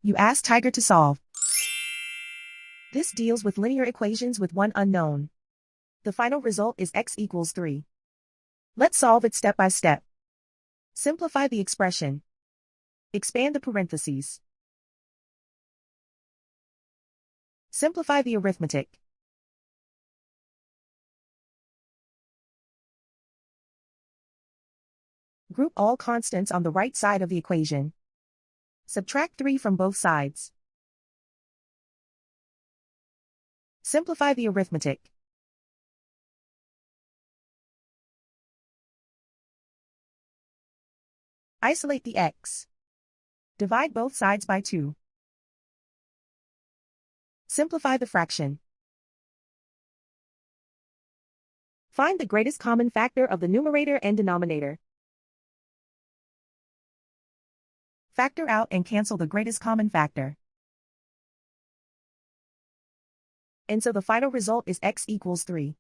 You ask Tiger to solve. This deals with linear equations with one unknown. The final result is x equals 3. Let's solve it step by step. Simplify the expression. Expand the parentheses. Simplify the arithmetic. Group all constants on the right side of the equation. Subtract 3 from both sides. Simplify the arithmetic. Isolate the x. Divide both sides by 2. Simplify the fraction. Find the greatest common factor of the numerator and denominator. Factor out and cancel the greatest common factor. And so the final result is x equals 3.